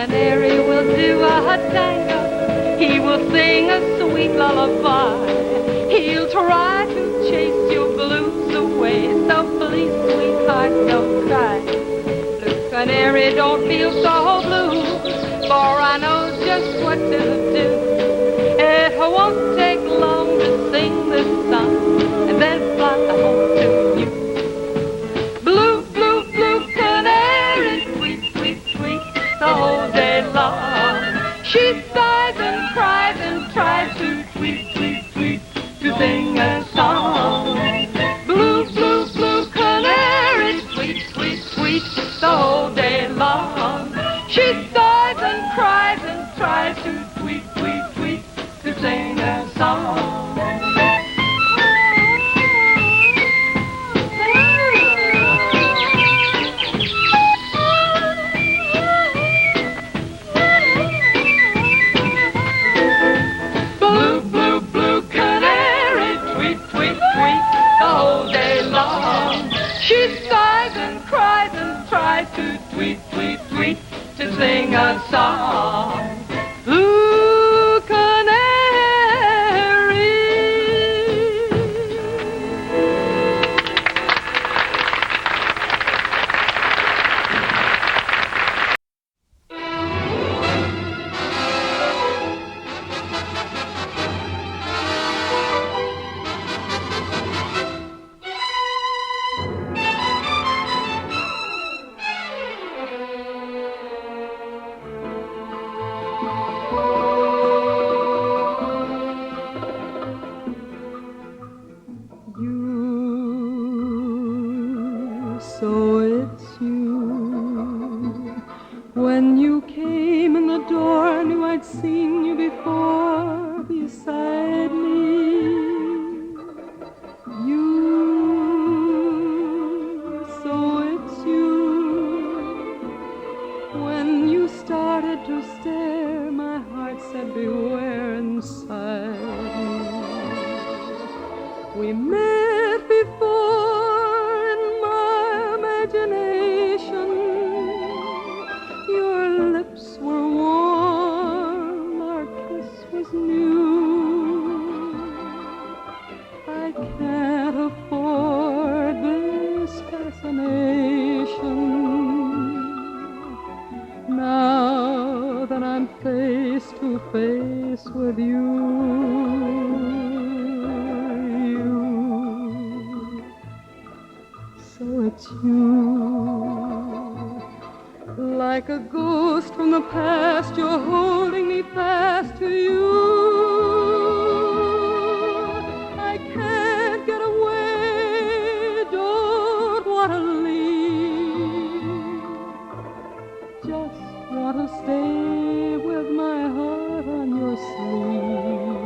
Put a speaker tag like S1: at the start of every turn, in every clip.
S1: canary will do a tango. He will sing a sweet lullaby. He'll try to chase your blues away. So please, sweetheart, don't cry. Blue canary, don't feel so blue, for I know just what to do. It won't take long to sing this song and then fly home to you. Blue, blue, blue canary, sweet, sweet, sweet, the whole day long. She sighs and cries and tries to tweet, tweet, tweet, to sing a song. Blue, blue, blue canary, sweet, sweet, sweet, the whole day long. She sighs and cries and tries to tweet, tweet, tweet, to sing a song. Blue, blue, blue canary, tweet, tweet, tweet, the whole day long. She sighs and cries and tries to tweet, tweet, tweet, to sing a song. Blue canary. So it's you. When you came in the door, I knew I'd seen you before beside me. You, so it's you. When you started to stare, my heart said beware inside me. We met before in my imagination. Your lips were warm, our kiss was new. I can't afford this fascination. Now that I'm face to face with you. So it's you. Like a ghost from the past, you're holding me fast to you. I can't get away, don't want to leave. Just want to stay with my heart on your sleeve.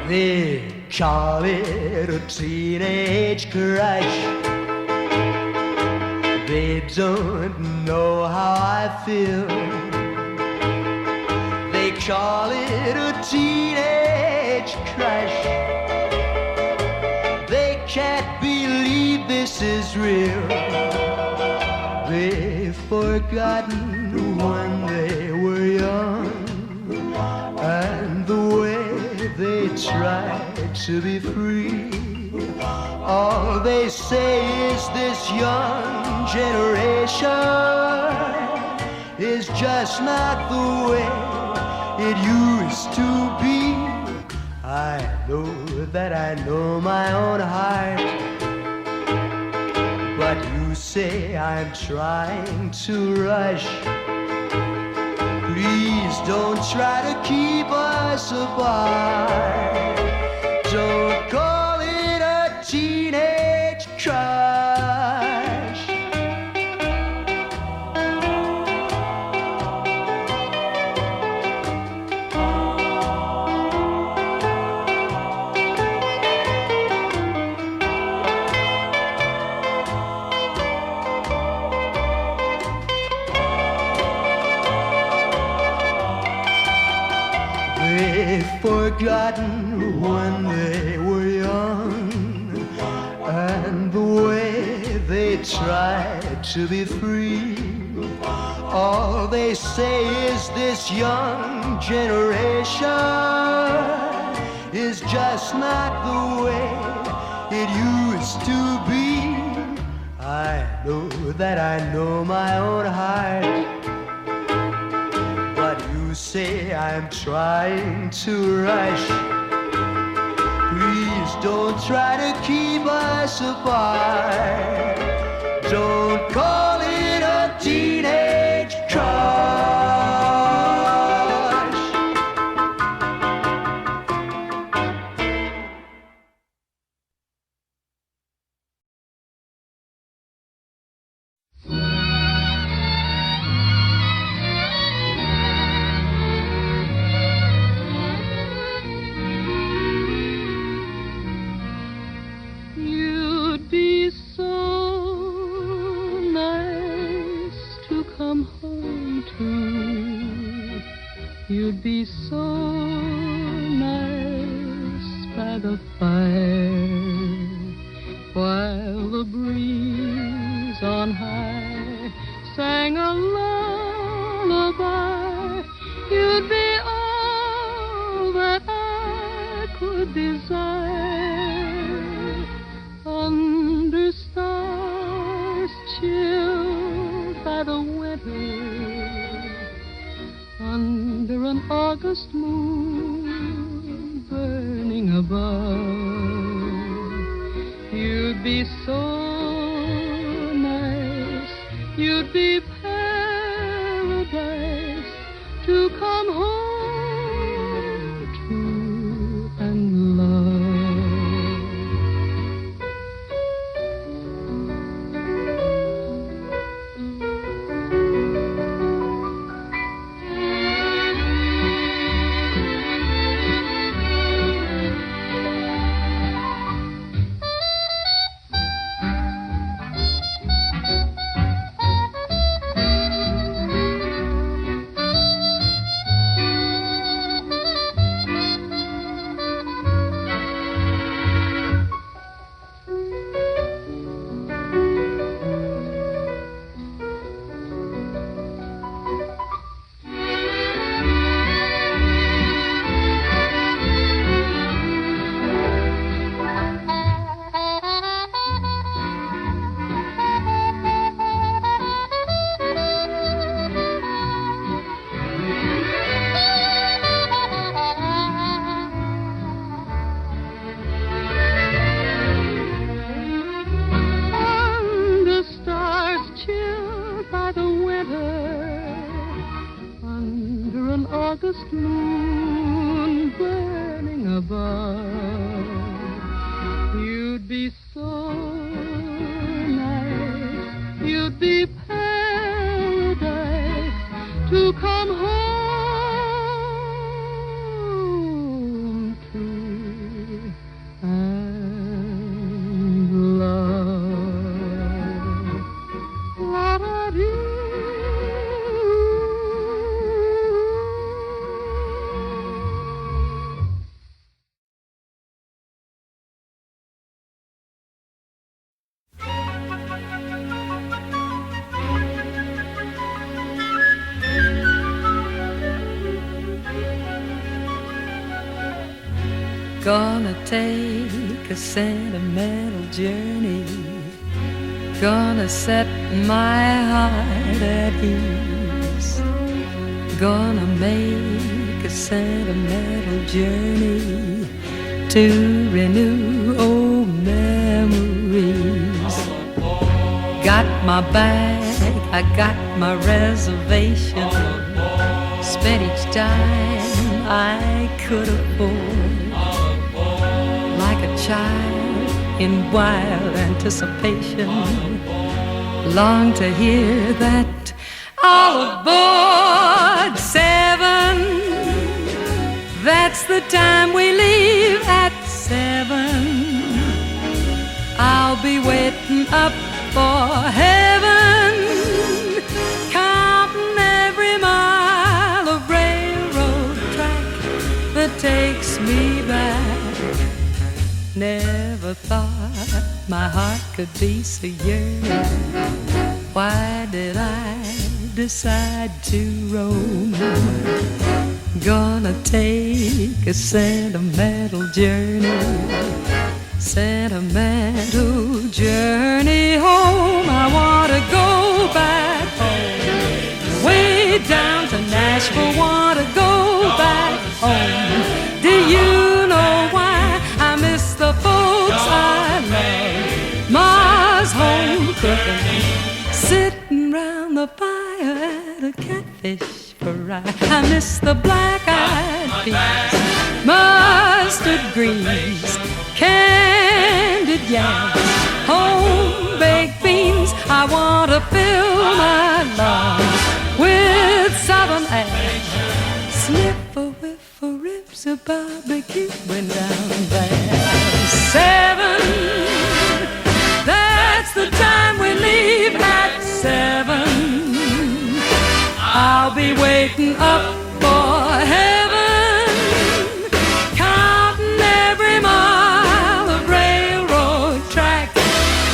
S2: They call it a teenage crush. They don't know how I feel. They call it a teenage crush. They can't be this is real. They've forgotten when they were young and the way they tried to be free. All they say is this young generation is just not the way it used to be. I know that I know my own heart, but you say I'm trying to rush. Please don't try to keep us apart. Don't call it a teenage crush. They've forgotten when they were young and the way they tried to be free. All they say is this young generation is just not the way it used to be. I know that I know my own heart, but you say I'm trying to rush. Please don't try to keep us apart. Don't call it a teenage crush.
S1: You'd be so nice to come home to. You'd be so nice by the fire, while the breeze on high sang a lullaby. You'd be all that I could desire, under stars chilled by the winter, under an August moon burning above. You'd be so nice, you'd be paradise to come home to and love. August moon burning above. You'd be so nice, you'd be paradise to come home to and love. La-da-dee. Gonna take a sentimental journey. Gonna set my heart at ease. Gonna make a sentimental journey to renew old memories. Got my bag, I got my reservation. Spent each dime I could afford. Like a child in wild anticipation, long to hear that all aboard 7. That's the time we leave at 7. I'll be waiting up for heaven, counting every mile of railroad track that takes me back. Never thought my heart could be so yearning. Why did I decide to roam? Gonna take a sentimental journey. Sentimental journey home. I wanna go back home. Way down to Nashville, wanna go back home. Do you know why I miss the folks I love? Ma's home cooking, sitting round the fire at a catfish fry. I miss the black-eyed peas, mustard greens, candied yams, home-baked beans. I want to fill my lungs with southern air. Sniff a whiff of ribs of barbecue when down there. 7, that's the time we leave at 7. I'll be waiting up for heaven, counting every mile of railroad track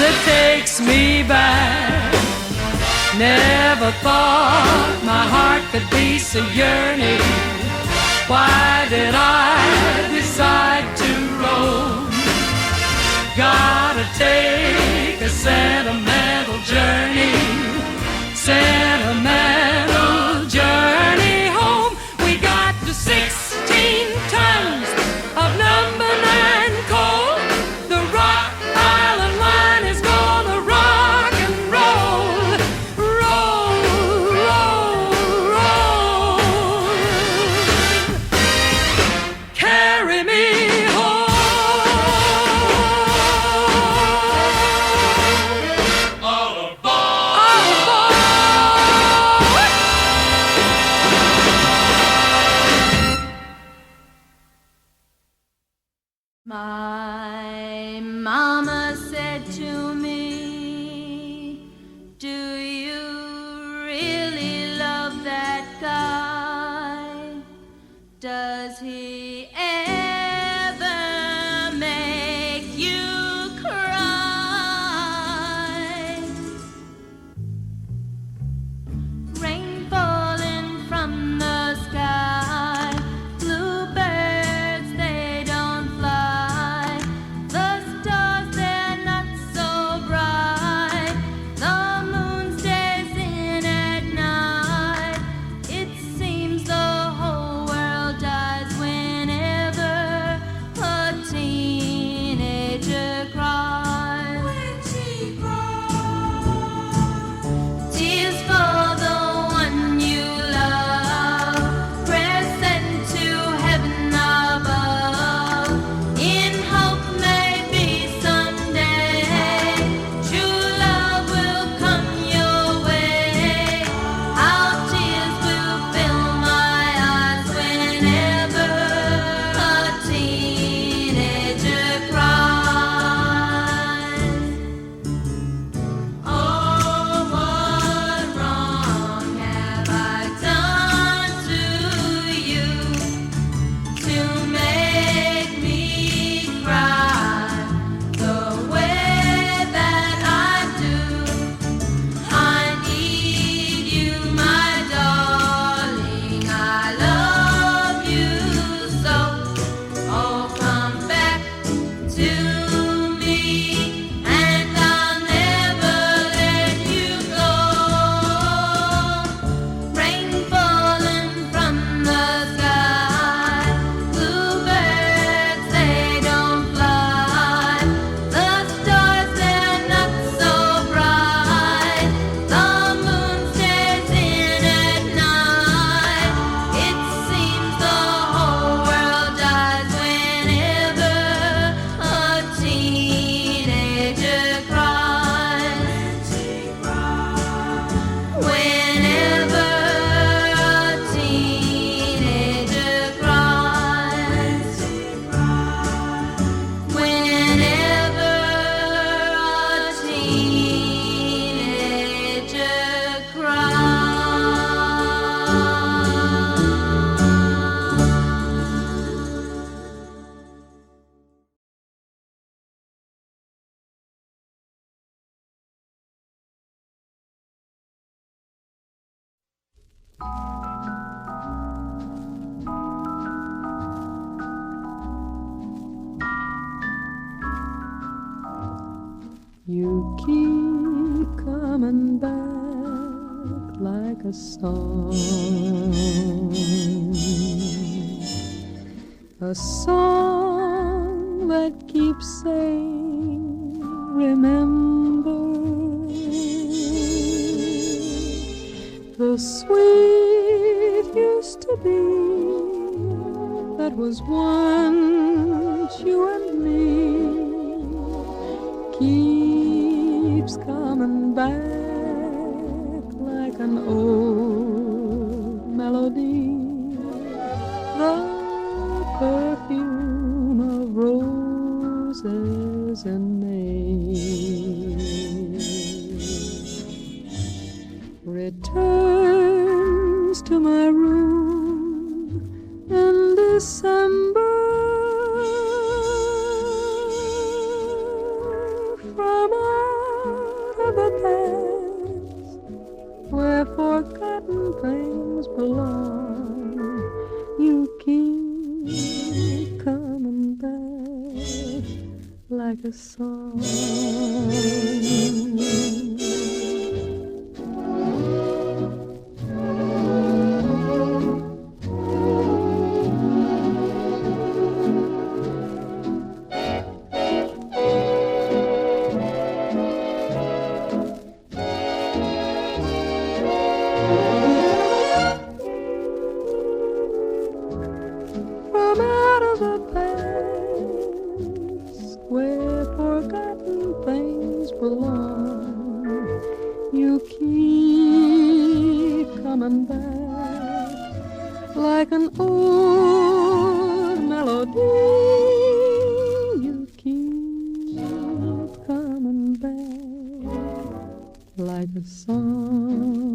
S1: that takes me back. Never thought my heart could be so yearning. Why did I decide to roam? Gotta take a sentimental journey. Sentimental journey home. We got to 16 tons of number 9 coal. The Rock Island line is gonna rock and roll. Roll, roll, roll. Carry me home. All aboard. All aboard.
S3: My mama said to me, do you really love that guy? Does he ever make you cry? Rain falling from the sky, bluebirds they don't fly, the stars they're not so bright, the moon stays in at night. It seems the whole world dies when
S1: You keep coming back like a song that keeps saying, remember the sweet used to be that was once you and me, keeps coming back like an old melody. The perfume of roses in May returns to my room in December. From out of the past where forgotten things belong, you keep coming back like a song. You keep coming back like an old melody. You keep coming back like a song.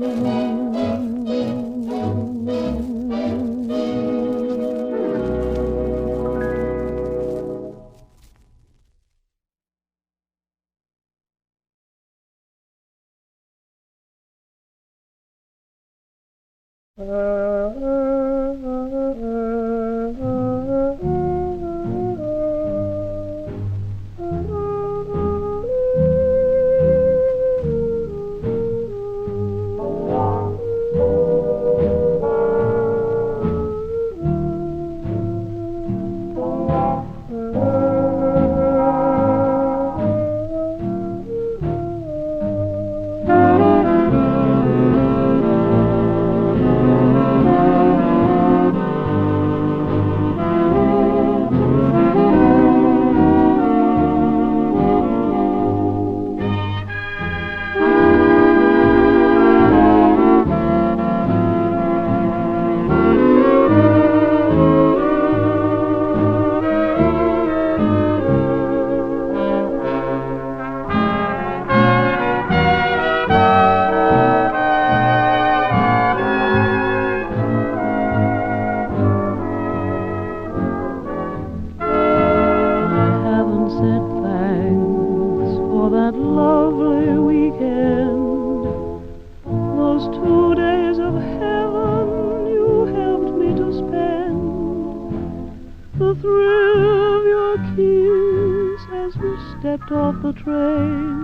S4: Off the train,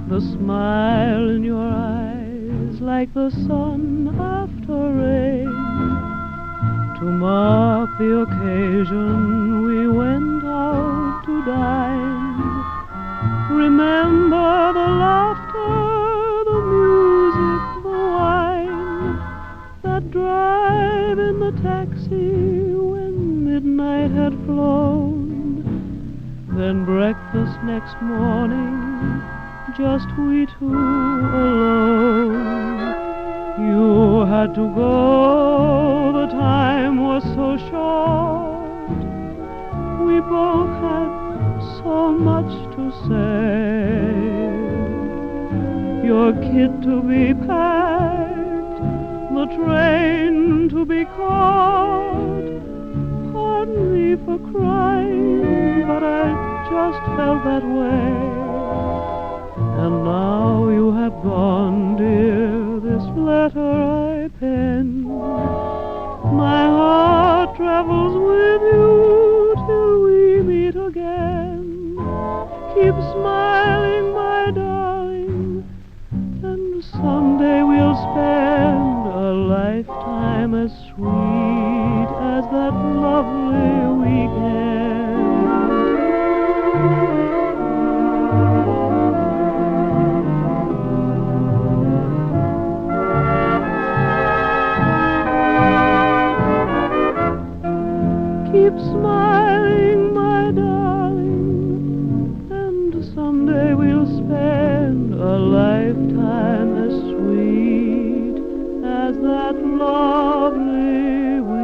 S4: the smile in your eyes like the sun after rain. To mark the occasion we went out to dine. Remember the laughter, the music, the wine, that drive in the taxi when midnight had flown. Then breakfast next morning, just we two alone. You had to go, the time was so short. We both had so much to say. Your kit to be packed, the train to be caught. Pardon me for crying, but I just felt that way. And now you have gone, dear, this letter I pen. My heart travels with you till we meet again. Keep smiling keep smiling, my darling, and someday we'll spend a lifetime as sweet as that lovely weekend.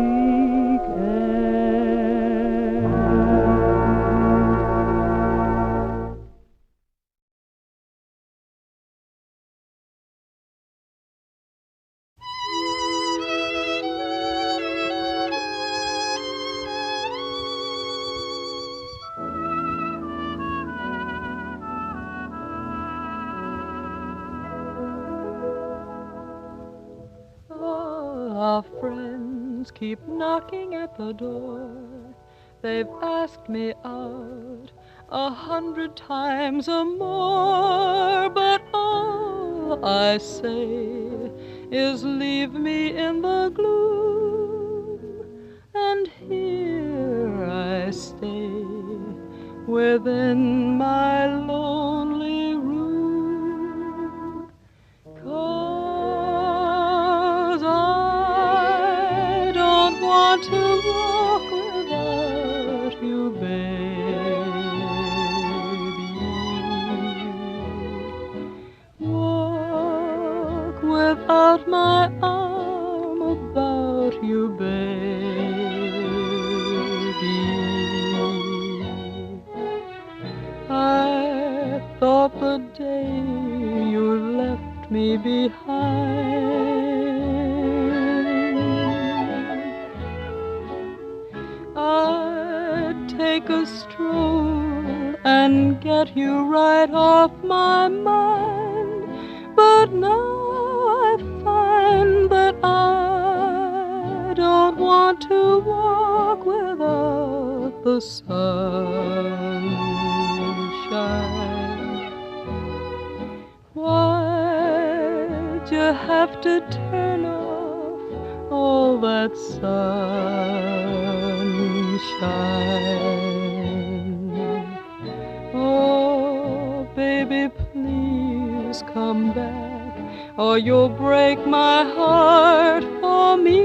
S1: Our friends keep knocking at the door. They've asked me out 100 times or more, but all I say is leave me in the gloom, and here I stay within my lonely room. 'Cause I don't want to walk without you, baby. Walk without my arm about you, baby. I thought the day you left me behind, I'd take a stroll and get you right off my mind. But now I find that I don't want to walk without the sunshine. Why'd you have to turn off all that sunshine? Oh, baby, please come back, or you'll break my heart for me.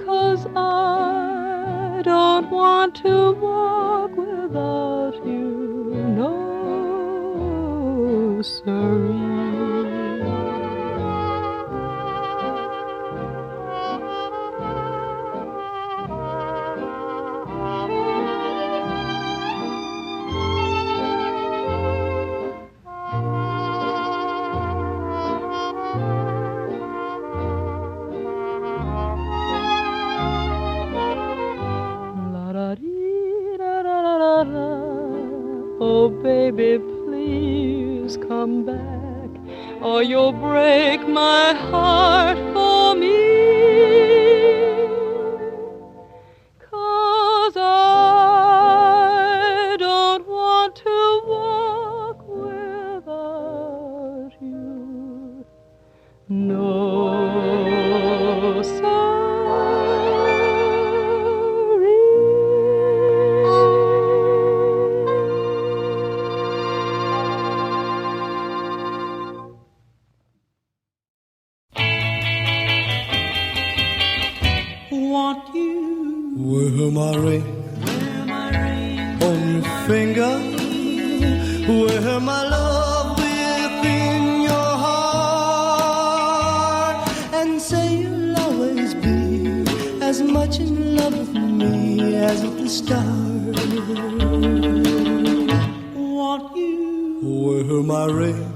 S1: 'Cause I don't want to walk without you, no, siree. Oh, baby, please come back, or you'll break my heart for me. 'Cause I don't want to walk without you, no,
S2: Wear my ring on your finger. Wear my love within your heart, and say you'll always be as much in love with me as with the stars. Want you? Wear my ring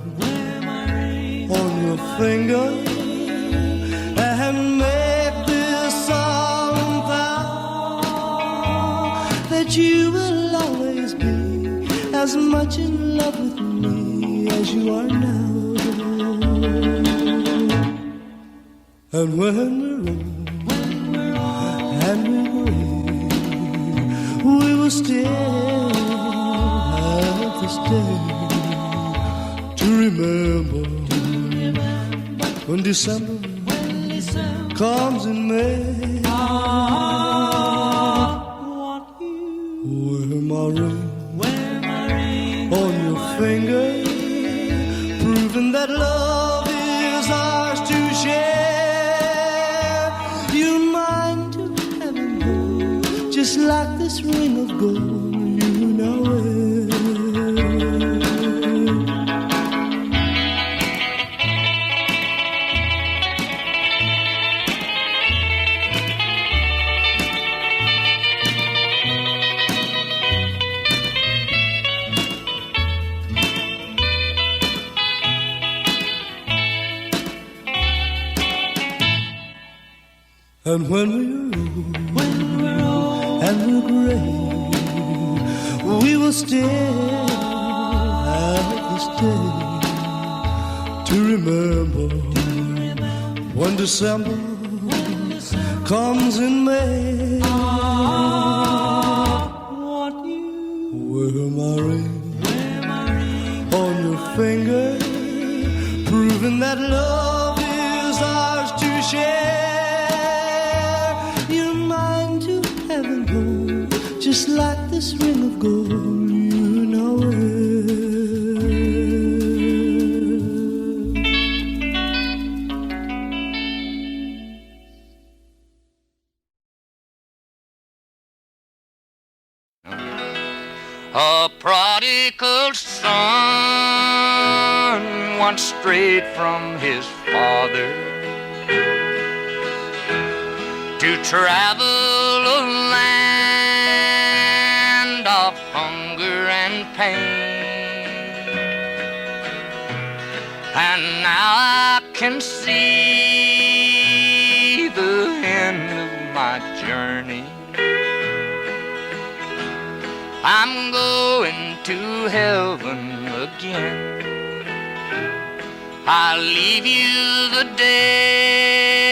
S2: on your finger, and make this song vow that you will always be as much in love with me as you are now. And when we're old and we're gray, we will still have to stay to remember when December comes in May. Want you? Wear my ring on your finger, proving that love is ours to share. You're mine to heaven, just like this ring of gold you now wear. And when we're old and we're gray, we will still have this day to remember when December comes in May. Want you wear my ring on your finger, proving that love is ours to share. Just like this ring of gold you know
S5: A prodigal son once strayed from his father to travel a land of hunger and pain. And now I can see the end of my journey. I'm going to heaven again. I'll leave you the day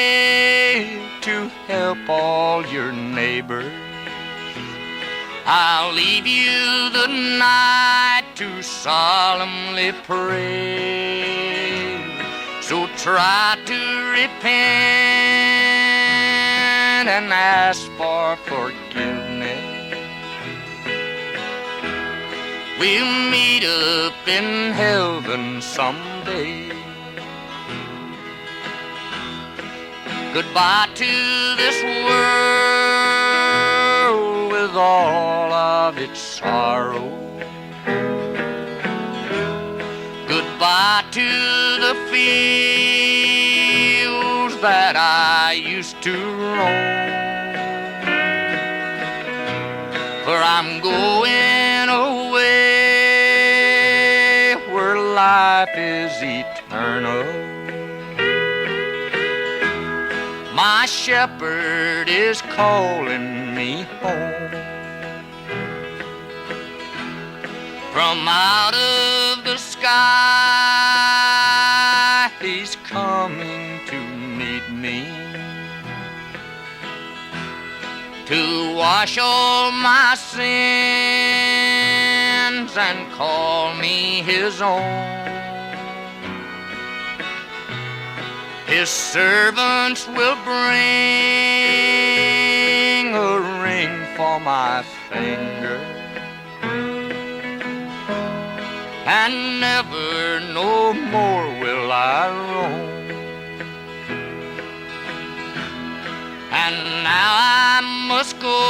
S5: to help all your neighbors. I'll leave you the night to solemnly pray. So try to repent and ask for forgiveness. We'll meet up in heaven someday. Goodbye to this world with all of its sorrow. Goodbye to the fields that I used to roam. For I'm going away where life is eternal. My shepherd is calling me home. From out of the sky, he's coming to meet me, to wash all my sins and call me his own. His servants will bring a ring for my finger, and never no more will I roam. And now I must go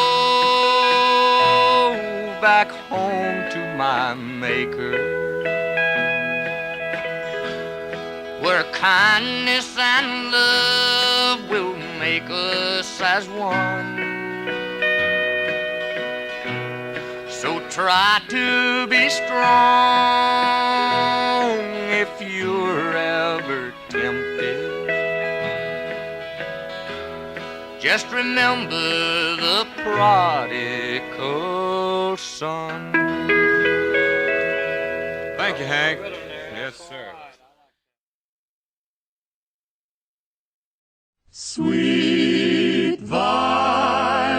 S5: back home to my Maker, where kindness and love will make us as one. So try to be strong if you're ever tempted. Just remember the prodigal son.
S6: Thank you, Hank. Yes, sir.
S4: Sweet violets,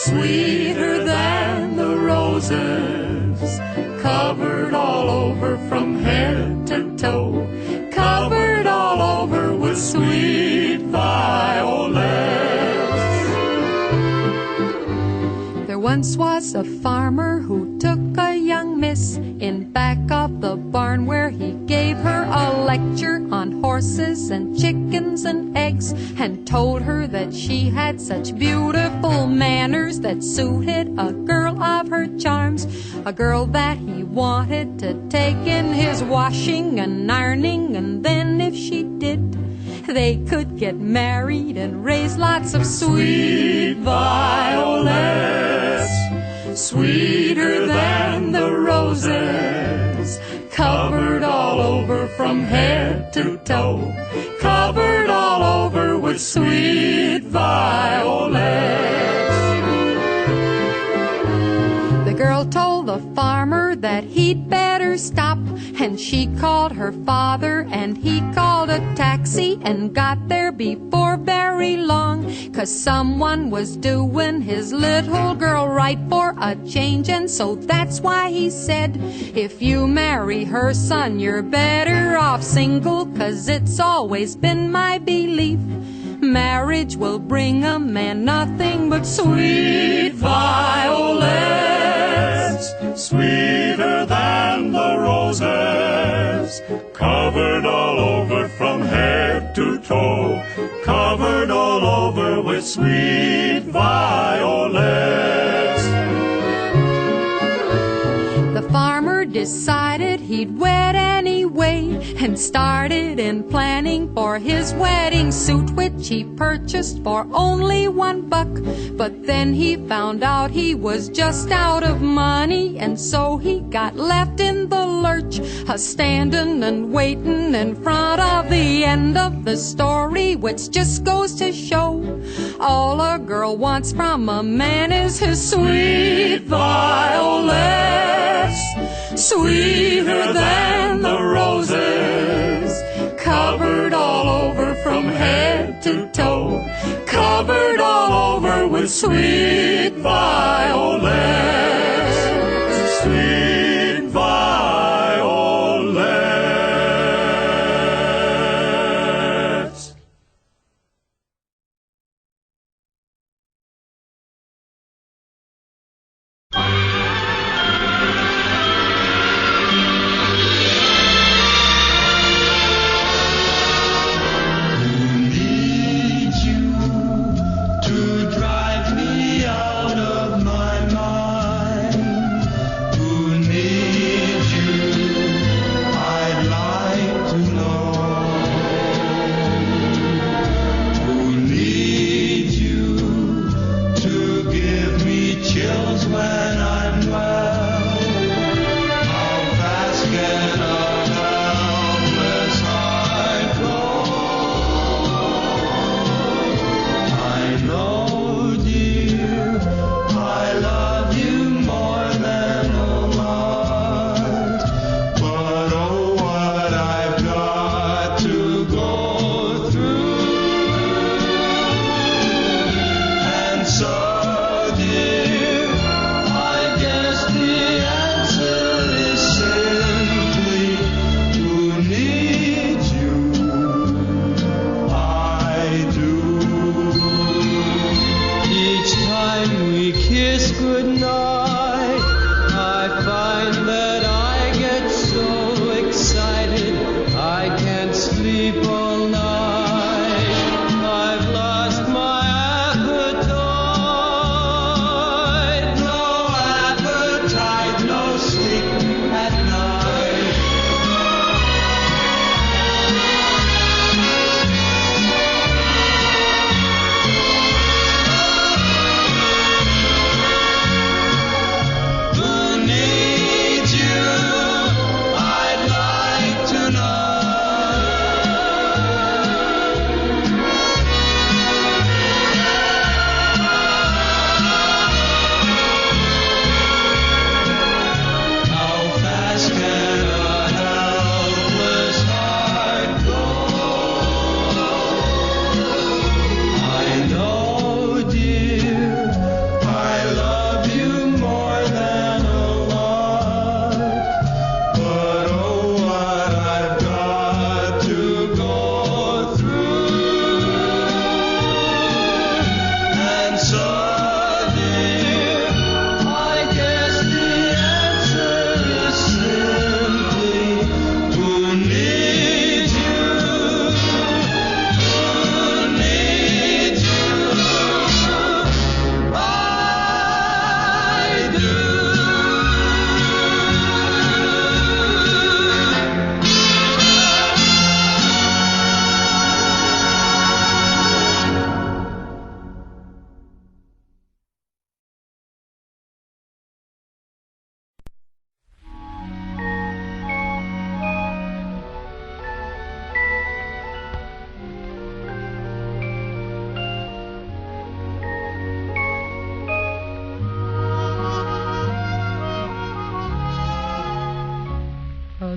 S4: sweeter than the roses, covered all over from head to toe, covered all over with sweet violets.
S7: There once was a farmer who took a young miss in back of the barn where he gave her a lecture on horses and chickens and eggs, and told her that she had such beautiful manners that suited a girl of her charms, a girl that he wanted to take in his washing and ironing, and then if she did, they could get married and raise lots of sweet violets, sweeter than the roses, covered all over from head to toe, covered all over with sweet violets. The girl told the farmer that he'd better stop, and she called her father, and he called a taxi and got there before very long, 'cause someone was doing his little girl right for a change, and so that's why he said, if you marry her, son, you're better off single, 'cause it's always been my belief marriage will bring a man nothing but sweet violets, sweeter than the roses, covered all over from head to toe, covered all over with sweet violets. The farmer decided he'd wed anyway, and started in planning for his wedding suit, which he purchased for only $1. But then he found out he was just out of money, and so he got left in the lurch, a-standin' and waitin' in front of the end of the story, which just goes to show all a girl wants from a man is his sweet violets, sweeter than the roses, covered all over from head to toe, covered all over with sweet violets, sweet violets.
S2: Need you to drive me out of my mind.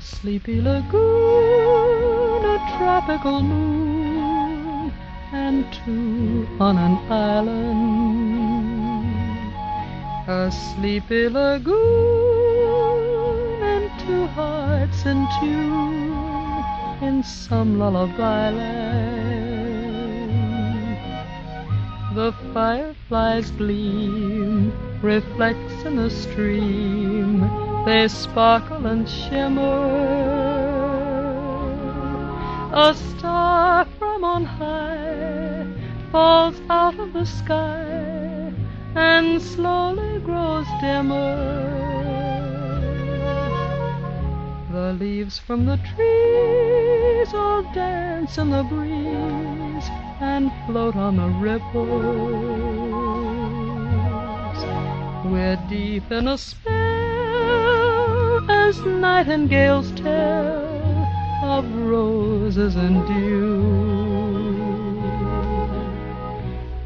S4: A sleepy lagoon, a tropical moon, and two on an island. A sleepy lagoon and two hearts in tune in some lullaby land. The fireflies gleam, reflects in a stream, they sparkle and shimmer. A star from on high falls out of the sky and slowly grows dimmer. The leaves from the trees all dance in the breeze and float on the ripples. We're deep in a spell as nightingales tell of roses and dew.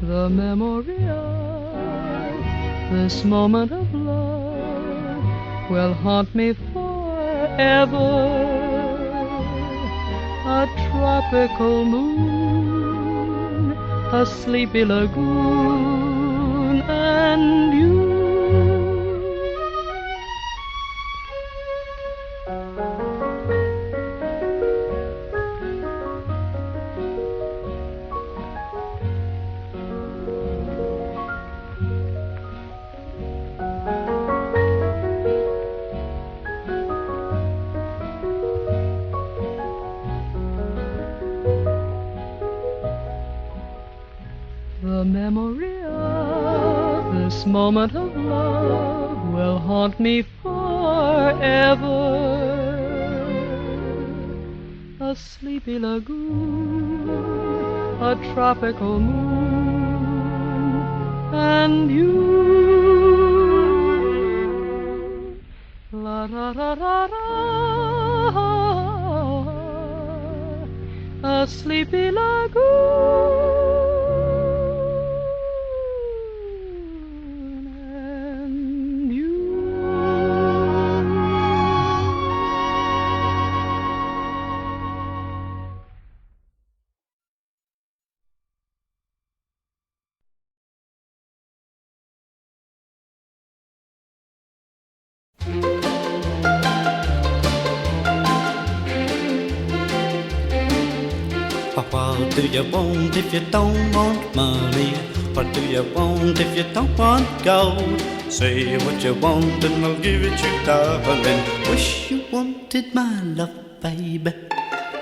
S4: The memory of this moment of love will haunt me forever. A tropical moon, a sleepy lagoon, and you. The memory of this moment of love will haunt me forever. A sleepy lagoon, a tropical moon, and you. La da da da da. A sleepy lagoon.
S8: What do you want if you don't want money? What do you want if you don't want gold? Say what you want and I'll give it you, darling. Wish you wanted my love, baby.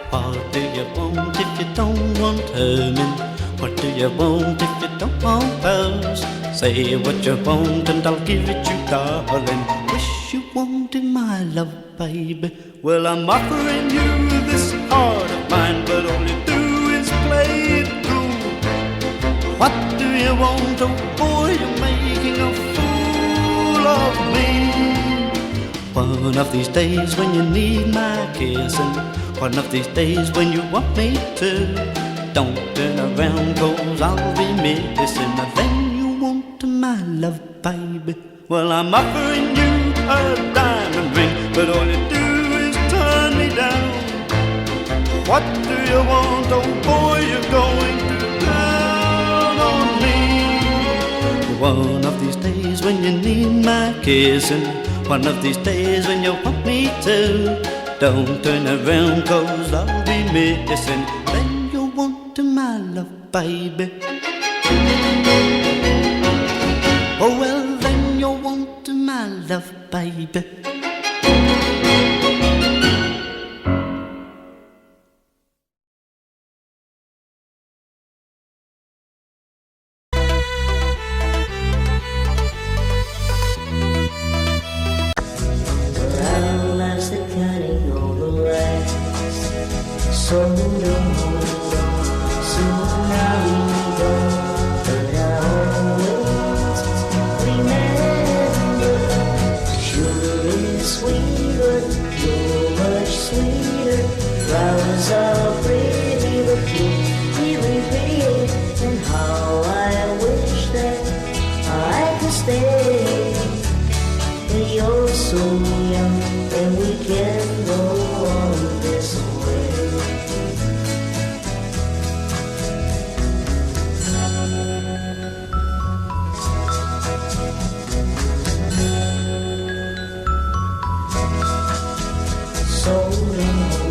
S8: What do you want if you don't want Herman? What do you want if you don't want pearls? Say what you want and I'll give it you, darling. Wish you wanted my love, baby. Well, I'm offering you this heart of mine, but all you do is play it cool. What do you want? Oh boy, you're making a fool of me. One of these days when you need my kissing, one of these days when you want me to, don't turn around 'cause I'll be missing. Then you want my love, baby. Well, I'm offering you a diamond ring, but all you do is turn me down. What do you want? Oh boy, you're going to down on me. One of these days when you need my kissing, one of these days when you want me to, don't turn around 'cause I'll be missing. Then you want my love, baby. Oh well, then you want my love, baby.
S9: You're so young and we can go love.